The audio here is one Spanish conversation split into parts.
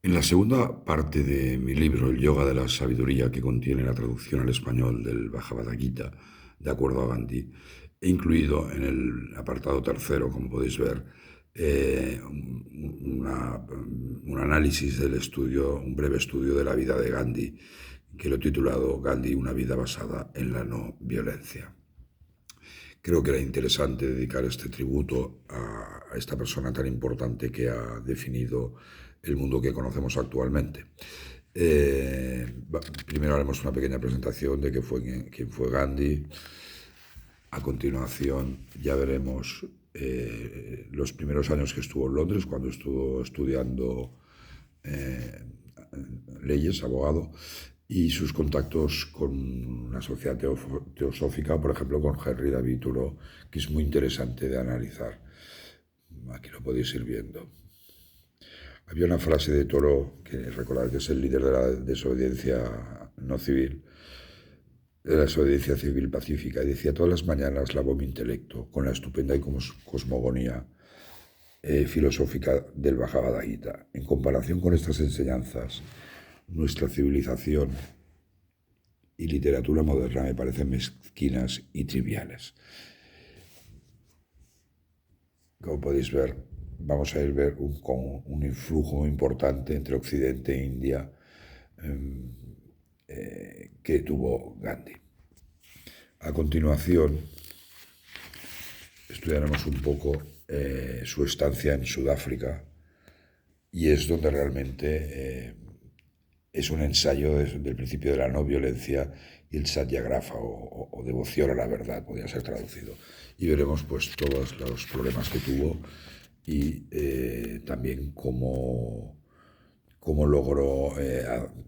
En la segunda parte de mi libro, El yoga de la sabiduría, que contiene la traducción al español del Bhagavad Gita, de acuerdo a Gandhi, he incluido en el apartado tercero, como podéis ver, un análisis del estudio, un breve estudio de la vida de Gandhi, que lo he titulado Gandhi, una vida basada en la no violencia. Creo que era interesante dedicar este tributo a esta persona tan importante que ha definido el mundo que conocemos actualmente. Primero haremos una pequeña presentación de quién fue Gandhi. A continuación ya veremos los primeros años que estuvo en Londres, cuando estuvo estudiando eh, leyes, abogado, y sus contactos con una sociedad teosófica, por ejemplo, con Henry David Thoreau, que es muy interesante de analizar. Aquí lo podéis ir viendo. Había una frase de Thoreau, que recordar que es el líder de la desobediencia no civil, de la desobediencia civil pacífica, y decía: todas las mañanas lavo mi intelecto con la estupenda y cosmogonía filosófica del Bhagavad Gita. En comparación con estas enseñanzas, nuestra civilización y literatura moderna me parecen mezquinas y triviales. Como podéis ver, vamos a ir ver un influjo importante entre Occidente e India que tuvo Gandhi. A continuación, estudiaremos un poco su estancia en Sudáfrica, y es donde realmente es un ensayo del principio de la no violencia y el satyagraha o devoción a la verdad, podría ser traducido. Y veremos pues todos los problemas que tuvo y también cómo logró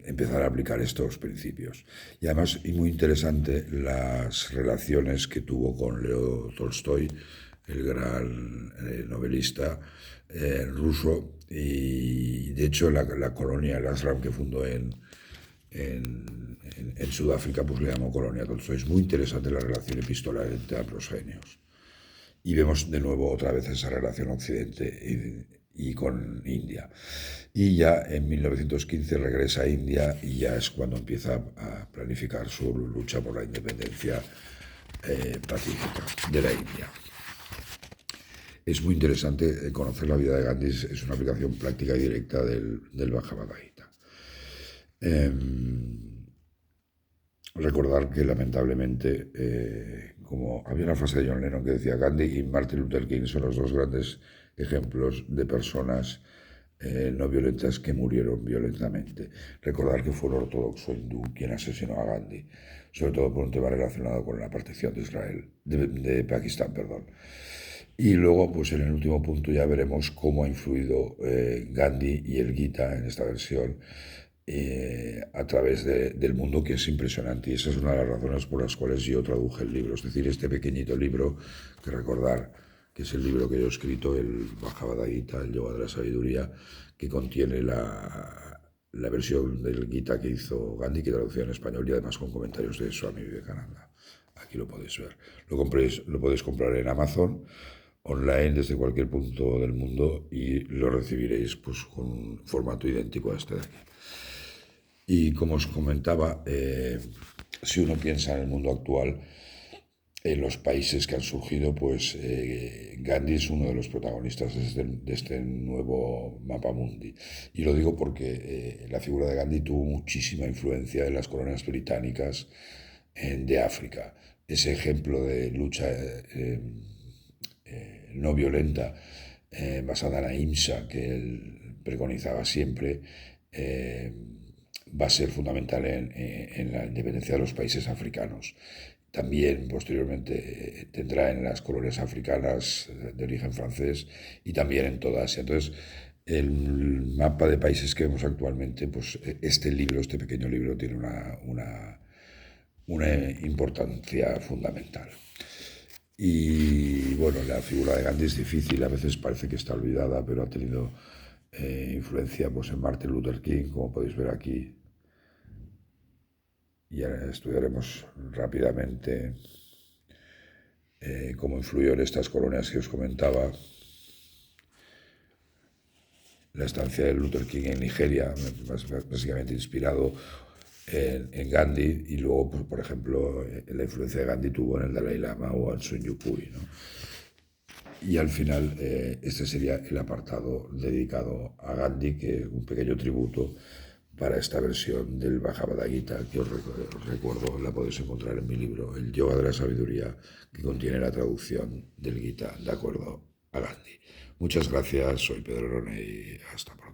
empezar a aplicar estos principios. Y además, y muy interesante, las relaciones que tuvo con Leo Tolstoy, el gran novelista ruso, y de hecho la colonia, el ashram que fundó en Sudáfrica, pues le llamó Colonia Tolstoy. Es muy interesante la relación epistolar entre ambos genios. Y vemos de nuevo otra vez esa relación Occidente y con India. Y ya en 1915 regresa a India y ya es cuando empieza a planificar su lucha por la independencia pacífica de la India. Es muy interesante conocer la vida de Gandhi, es una aplicación práctica y directa del Bhagavad Gita. Recordar que lamentablemente, como había una frase de John Lennon que decía: Gandhi y Martin Luther King son los dos grandes ejemplos de personas no violentas que murieron violentamente. Recordar que fue un ortodoxo hindú quien asesinó a Gandhi, sobre todo por un tema relacionado con la partición de Israel, de Pakistán, perdón. Y luego, pues en el último punto ya veremos cómo ha influido Gandhi y el Gita en esta versión a través del mundo, que es impresionante. Y esa es una de las razones por las cuales yo traduje el libro. Es decir, este pequeñito libro, que recordar que es el libro que yo he escrito, el Bhagavad Gita, el Yoga de la Sabiduría, que contiene la versión del Gita que hizo Gandhi, que tradució en español, y además con comentarios de Swami Vivekananda. Aquí lo podéis ver. Lo podéis comprar en Amazon, online, desde cualquier punto del mundo, y lo recibiréis pues con un formato idéntico a este de aquí. Y como os comentaba, si uno piensa en el mundo actual, en los países que han surgido, pues Gandhi es uno de los protagonistas de este nuevo mapa mundi. Y lo digo porque la figura de Gandhi tuvo muchísima influencia en las colonias británicas de África. Ese ejemplo de lucha no violenta basada en la ahimsa que él preconizaba siempre, va a ser fundamental en la independencia de los países africanos. También posteriormente tendrá en las colonias africanas de origen francés y también en toda Asia. Entonces, el mapa de países que vemos actualmente, pues este libro, este pequeño libro, tiene una importancia fundamental. Y bueno, la figura de Gandhi es difícil, a veces parece que está olvidada, pero ha tenido influencia pues, en Martin Luther King, como podéis ver aquí. Y ahora estudiaremos rápidamente cómo influyó en estas colonias que os comentaba. la estancia de Luther King en Nigeria, básicamente inspirado en Gandhi, y luego, pues, por ejemplo, la influencia de Gandhi tuvo en el Dalai Lama o en Sun Yukui, ¿no? Y al final, este sería el apartado dedicado a Gandhi, que es un pequeño tributo para esta versión del Bhagavad Gita, que os recuerdo, la podéis encontrar en mi libro, El Yoga de la Sabiduría, que contiene la traducción del Gita de acuerdo a Gandhi. Muchas gracias, soy Pedro Roney y hasta pronto.